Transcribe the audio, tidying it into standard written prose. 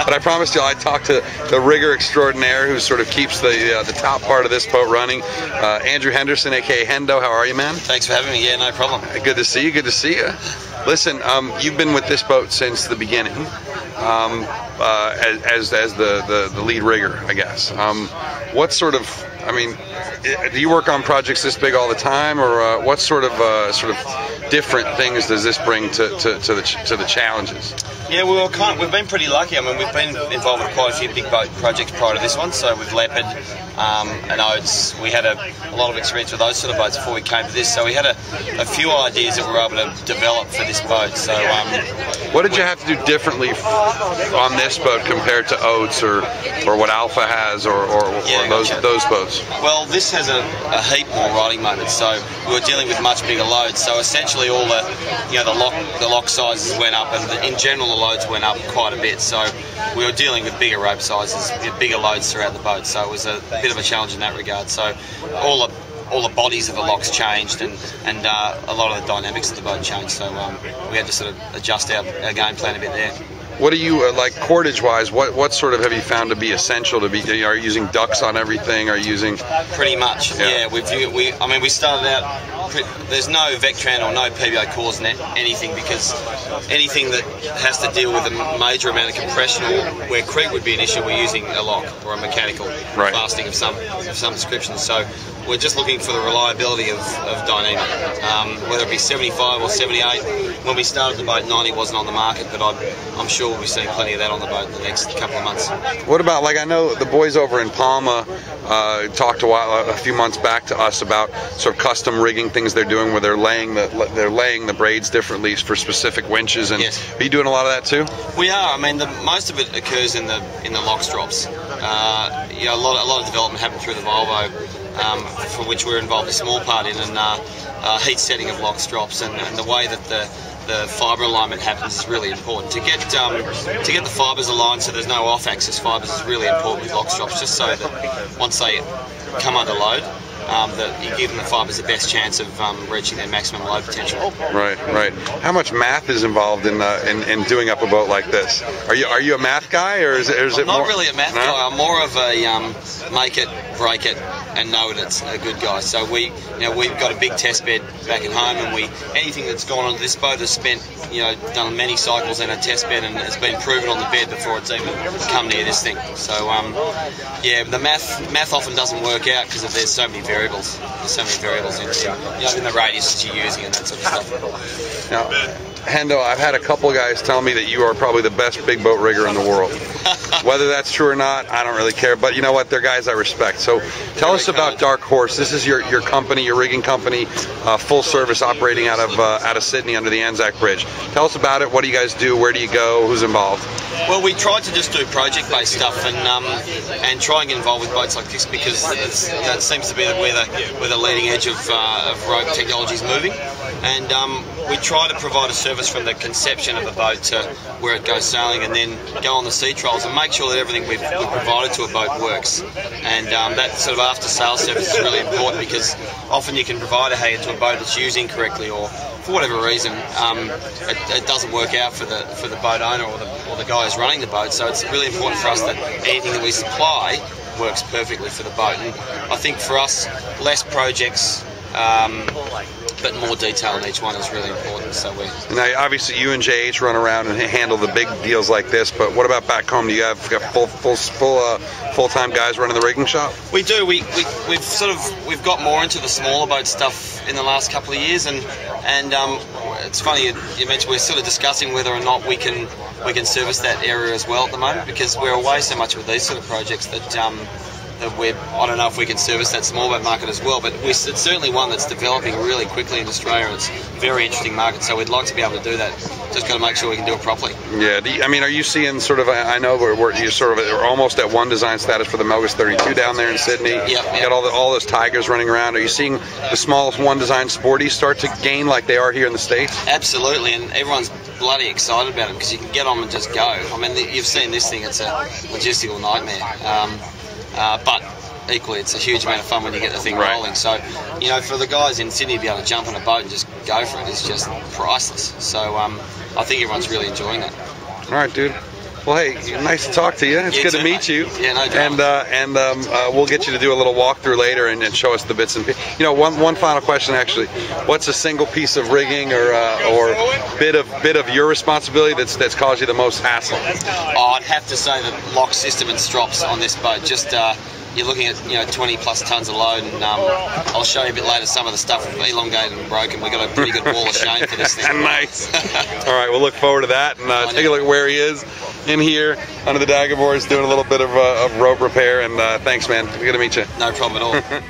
But I promised you I'd talk to the rigger extraordinaire who sort of keeps the top part of this boat running. Andrew Henderson, aka Hendo. How are you, man? Thanks for having me. Yeah, no problem. Good to see you. Good to see you. Listen, you've been with this boat since the beginning, as the lead rigger, I guess. What sort of, I mean, do you work on projects this big all the time, or what sort of different things does this bring to the challenges? Yeah, we've been pretty lucky. I mean, we've been involved with quite a few big boat projects prior to this one. So with Leopard and Oats, we had a lot of experience with those sort of boats before we came to this. So we had a few ideas that we were able to develop for this boat. So what did you have to do differently on this boat compared to Oats or what Alpha has or those boats? Well, this has a heap more riding moments. So we were dealing with much bigger loads. So essentially, all the lock sizes went up, and in general the loads went up quite a bit. So we were dealing with bigger rope sizes, bigger loads throughout the boat. So it was a bit of a challenge in that regard. So all the bodies of the locks changed, and a lot of the dynamics of the boat changed. So we had to sort of adjust our game plan a bit there. What do you like cordage-wise? What sort of have you found to be essential to be? Are you using ducks on everything? Are you using? Pretty much, yeah. I mean, we started out. There's no Vectran or no PBO cores in anything, because anything that has to deal with a major amount of compression or where creep would be an issue, we're using a lock or a mechanical blasting of some description. So we're just looking for the reliability of Dyneema, whether it be 75 or 78. When we started the boat, 90 wasn't on the market, but I'm sure we'll be seeing plenty of that on the boat in the next couple of months. What about, like, I know the boys over in Palma talked a few months back to us about sort of custom rigging things they're doing, where they're laying the braids differently for specific winches. And yes. Are you doing a lot of that too? We are. I mean, most of it occurs in the lock strops. A lot of development happened through the Volvo, for which we're involved a small part in, and heat setting of lock strops, and the way that the fibre alignment happens is really important. To get the fibres aligned so there's no off-axis fibres is really important with lock strops, just so that once they come under load, that you give them the fibres the best chance of reaching their maximum load potential. Right. How much math is involved in doing up a boat like this? Are you a math guy, or is it not more? Really a math guy. I'm more of a make it, break it, and know it's a good guy. So we've got a big test bed back at home, and anything that's gone onto this boat has done many cycles in a test bed, and it's been proven on the bed before it's even come near this thing. So the math often doesn't work out because there's so many variables. There's so many variables in the radius that you're using and that sort of stuff. Now, Hendo, I've had a couple guys tell me that you are probably the best big boat rigger in the world. Whether that's true or not, I don't really care. But you know what? They're guys I respect. So tell us about Dark Horse. This is your company, your rigging company, full service, operating out of Sydney under the Anzac Bridge. Tell us about it. What do you guys do? Where do you go? Who's involved? Well, we tried to just do project-based stuff and try and get involved with boats like this, because it seems to be where the leading edge of rope technology is moving. And we try to provide a service from the conception of the boat to where it goes sailing, and then go on the sea trials and make sure that everything we've provided to a boat works. And that sort of after-sales service is really important, because often you can provide a hanger to a boat that's used incorrectly, or for whatever reason it doesn't work out for the boat owner or the guy who's running the boat. So it's really important for us that anything that we supply works perfectly for the boat. And I think for us, less projects, but more detail in each one is really important. So now, obviously, you and JH run around and handle the big deals like this. But what about back home? Do you have full-time guys running the rigging shop? We do. We've got more into the smaller boat stuff in the last couple of years, and it's funny you mentioned we're sort of discussing whether or not we can service that area as well at the moment, because we're away so much with these sort of projects that I don't know if we can service that small boat market as well, but it's certainly one that's developing really quickly in Australia. It's a very interesting market, so we'd like to be able to do that. Just got to make sure we can do it properly. Yeah, are you seeing sort of, I know you're sort of almost at one design status for the Melgus 32 down there in Sydney. Yep. You got all those Tigers running around. Are you seeing the smallest one design sporties start to gain like they are here in the States? Absolutely, and everyone's bloody excited about them, because you can get on and just go. I mean, you've seen this thing, it's a logistical nightmare. But equally, it's a huge amount of fun when you get the thing rolling. So, for the guys in Sydney to be able to jump on a boat and just go for it is just priceless. So, I think everyone's really enjoying that. All right, dude. Well, hey, nice to talk to you. It's good to meet you. Yeah, no drama. And we'll get you to do a little walkthrough later and show us the bits and pieces. You know, one final question actually. What's a single piece of rigging or bit of your responsibility that's caused you the most hassle? Oh, I'd have to say the lock system and strops on this boat. Just you're looking at 20 plus tons of load, and I'll show you a bit later some of the stuff elongated and broken. We've got a pretty good wall of shame for this thing. Nice. All right, we'll look forward to that, and take a look at where he is in here under the dagger boards doing a little bit of rope repair. And thanks, man. Good to meet you. No problem at all.